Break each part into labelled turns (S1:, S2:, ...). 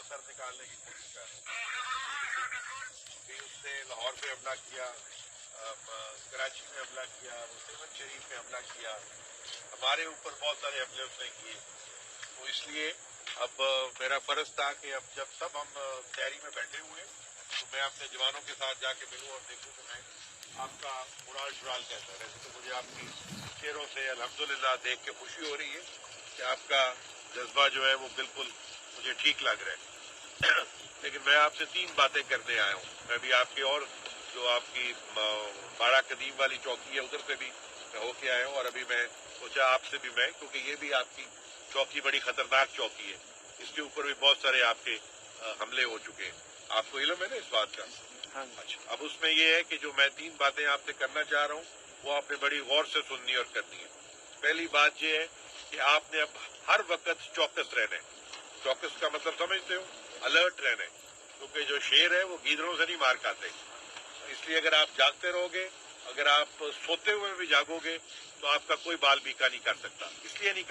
S1: سر نکالنے کی کوشش کر رہے ہیں. بھی اس نے لاہور پہ حملہ کیا, کراچی میں حملہ کیا, مسلم شریف میں حملہ کیا, ہمارے اوپر بہت سارے حملے اس نے کیے. تو اس لیے اب میرا فرض تھا کہ اب جب سب ہم تیاری میں بیٹھے ہوئے تو میں اپنے جوانوں کے ساتھ جا کے ملوں اور دیکھوں کہ میں آپ کا مرال شرال کیسا ہے. ویسے تو مجھے آپ کی چہروں سے الحمدللہ دیکھ کے خوشی ہو رہی ہے کہ آپ کا جذبہ جو ہے وہ بالکل مجھے ٹھیک لگ رہا ہے. لیکن میں آپ سے 3 باتیں کرنے آیا ہوں. میں بھی آپ کی اور جو آپ کی باڑہ قدیم والی چوکی ہے ادھر سے بھی میں ہو کے آیا ہوں, اور ابھی میں سوچا آپ سے بھی میں, کیونکہ یہ بھی آپ کی چوکی بڑی خطرناک چوکی ہے, اس کے اوپر بھی بہت سارے آپ کے حملے ہو چکے ہیں. آپ کو علم ہے نا اس بات کا؟ اچھا, اب اس میں یہ ہے کہ جو میں 3 باتیں آپ سے کرنا چاہ رہا ہوں وہ آپ نے بڑی غور سے سننی اور کرنی ہے. پہلی بات یہ ہے کہ آپ نے اب ہر وقت چوکس رہنا ہے. چوکس کا مطلب سمجھتے ہو؟ الرٹ رہنا ہے, کیونکہ جو شیر ہے وہ گیدڑوں سے نہیں مار کھاتے. اس لیے اگر آپ جاگتے رہو گے, اگر آپ سوتے ہوئے بھی جاگو گے تو آپ کا کوئی بال بیکا نہیں کر سکتا. اس لیے نہیں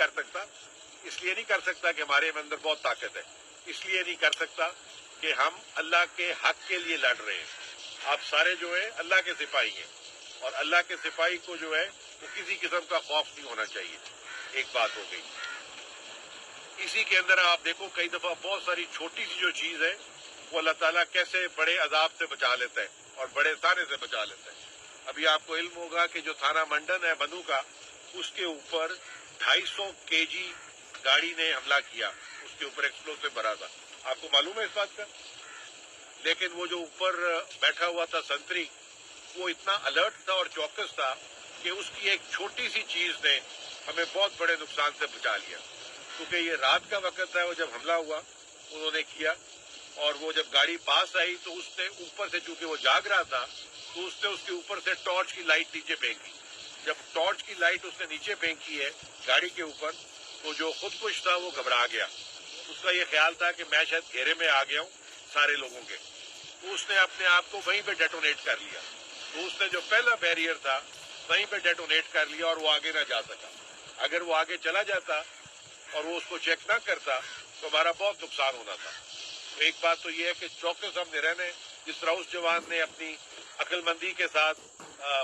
S1: کر سکتا کہ ہمارے اندر بہت طاقت ہے. اس لیے نہیں کر سکتا کہ ہم اللہ کے حق کے لیے لڑ رہے ہیں. آپ سارے جو ہیں اللہ کے سپاہی ہیں, اور اللہ کے سپاہی کو جو ہے وہ کسی قسم کا خوف نہیں ہونا چاہیے. ایک بات ہو گئی. اسی کے اندر آپ دیکھو کئی دفعہ بہت ساری چھوٹی سی جو چیز ہے وہ اللہ تعالیٰ کیسے بڑے عذاب سے بچا لیتا ہے اور بڑے تانے سے بچا لیتا ہے. ابھی آپ کو علم ہوگا کہ جو تھانہ منڈن ہے بنو کا, اس کے اوپر 250 kg گاڑی نے حملہ کیا, اس کے اوپر ایکسپلوسو بھرا تھا. آپ کو معلوم ہے اس بات کا؟ لیکن وہ جو اوپر بیٹھا ہوا تھا سنتری, وہ اتنا الرٹ تھا اور چوکس تھا کہ اس کی ایک چھوٹی سی چیز نے ہمیں بہت بڑے نقصان سے بچا لیا. کیونکہ یہ رات کا وقت ہے, وہ جب حملہ ہوا انہوں نے کیا, اور وہ جب گاڑی پاس آئی تو اس نے اوپر سے, چونکہ وہ جاگ رہا تھا, تو اس نے اس کے اوپر سے ٹارچ کی لائٹ نیچے پھینکی. جب ٹارچ کی لائٹ اس نے نیچے پھینکی ہے گاڑی کے اوپر, تو جو خود کش تھا وہ گھبرا گیا. اس کا یہ خیال تھا کہ میں شاید گھیرے میں آ گیا ہوں سارے لوگوں کے, تو اس نے اپنے آپ کو وہیں پہ ڈیٹونیٹ کر لیا. تو اس نے جو پہلا بیریئر تھا وہیں پہ ڈیٹونیٹ کر لیا اور وہ آگے نہ جا سکا. اگر وہ آگے چلا جاتا اور وہ اس کو چیک نہ کرتا تو ہمارا بہت نقصان ہونا تھا. تو ایک بات تو یہ ہے کہ چوکس ہم نے رہنے, جس طرح اس جوان نے اپنی عقل مندی کے ساتھ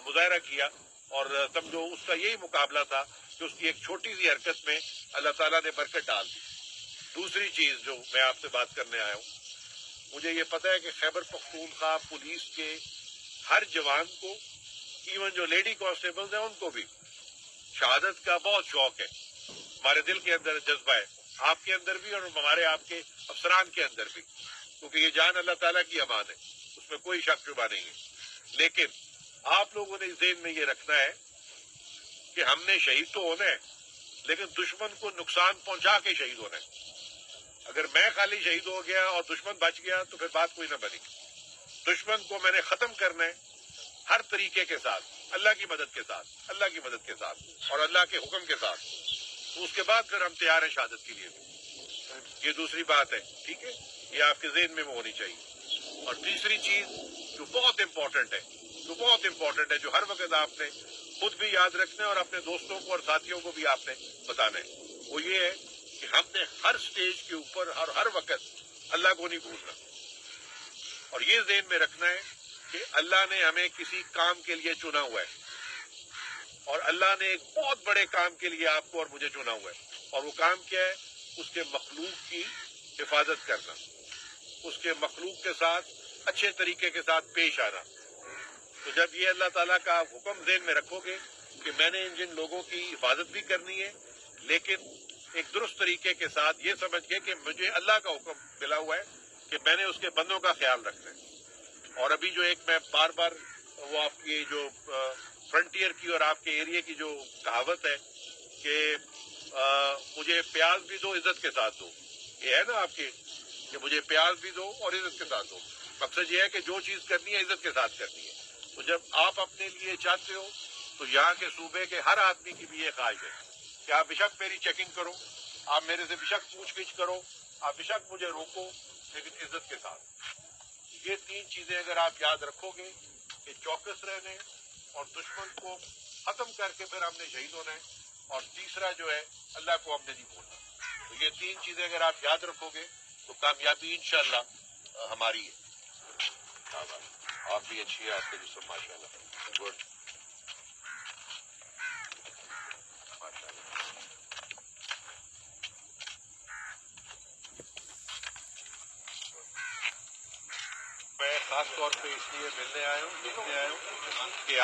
S1: مظاہرہ کیا, اور سمجھو اس کا یہی مقابلہ تھا کہ اس کی ایک چھوٹی سی حرکت میں اللہ تعالیٰ نے برکت ڈال دی. دوسری چیز جو میں آپ سے بات کرنے آیا ہوں, مجھے یہ پتہ ہے کہ خیبر پختونخوا پولیس کے ہر جوان کو, ایون جو لیڈی کانسٹیبلز ہیں ان کو بھی شہادت کا بہت شوق ہے. ہمارے دل کے اندر جذبہ ہے, آپ کے اندر بھی اور ہمارے آپ کے افسران کے اندر بھی, کیونکہ یہ جان اللہ تعالیٰ کی امان ہے, اس میں کوئی شک شبہ نہیں ہے. لیکن آپ لوگوں نے ذہن میں یہ رکھنا ہے کہ ہم نے شہید تو ہونا ہے, لیکن دشمن کو نقصان پہنچا کے شہید ہونا ہے. اگر میں خالی شہید ہو گیا اور دشمن بچ گیا تو پھر بات کوئی نہ بنے گی. دشمن کو میں نے ختم کرنا ہے ہر طریقے کے ساتھ, اللہ کی مدد کے ساتھ اور اللہ کے حکم کے ساتھ. تو اس کے بعد پھر ہم تیار ہیں شہادت کے لیے بھی. یہ دوسری بات ہے, ٹھیک ہے, یہ آپ کے ذہن میں ہونی چاہیے. اور تیسری چیز جو بہت امپورٹنٹ ہے, جو ہر وقت آپ نے خود بھی یاد رکھنا ہے اور اپنے دوستوں کو اور ساتھیوں کو بھی آپ نے بتانا ہے, وہ یہ ہے کہ ہم نے ہر سٹیج کے اوپر اور ہر وقت اللہ کو نہیں بھولنا, اور یہ ذہن میں رکھنا ہے کہ اللہ نے ہمیں کسی کام کے لیے چنا ہوا ہے, اور اللہ نے ایک بہت بڑے کام کے لیے آپ کو اور مجھے چنا ہوا ہے. اور وہ کام کیا ہے؟ اس کے مخلوق کی حفاظت کرنا, اس کے مخلوق کے ساتھ اچھے طریقے کے ساتھ پیش آنا. تو جب یہ اللہ تعالیٰ کا حکم ذہن میں رکھو گے کہ میں نے جن لوگوں کی حفاظت بھی کرنی ہے, لیکن ایک درست طریقے کے ساتھ یہ سمجھ کے کہ مجھے اللہ کا حکم ملا ہوا ہے کہ میں نے اس کے بندوں کا خیال رکھنا ہے. اور ابھی جو ایک میں بار بار وہ آپ کی جو فرنٹیئر کی اور آپ کے ایریے کی جو کہاوت ہے کہ مجھے پیاز بھی دو عزت کے ساتھ دو, یہ ہے نا آپ کے کہ مجھے پیاز بھی دو اور عزت کے ساتھ دو. مقصد یہ ہے کہ جو چیز کرنی ہے عزت کے ساتھ کرنی ہے. تو جب آپ اپنے لیے چاہتے ہو تو یہاں کے صوبے کے ہر آدمی کی بھی یہ خواہش ہے کہ آپ بے شک میری چیکنگ کرو, آپ میرے سے بے شک پوچھ گچھ کرو, آپ بے شک مجھے روکو, لیکن عزت کے ساتھ. یہ 3 چیزیں اگر آپ یاد رکھو گے کہ چوکس رہنے اور دشمن کو ختم کر کے پھر ہم نے شہید ہونا ہے, اور تیسرا جو ہے اللہ کو ہم نے نہیں بھولنا. تو یہ 3 چیزیں اگر آپ یاد رکھو گے تو کامیابی انشاءاللہ ہماری ہے. آپ بھی اچھی ہے، آپ کے جسم ماشاء اللہ. گڈ ماشاء اللہ. میں خاص طور پہ اس لیے ملنے آیا ہوں، دیکھنے آیا ہوں کہ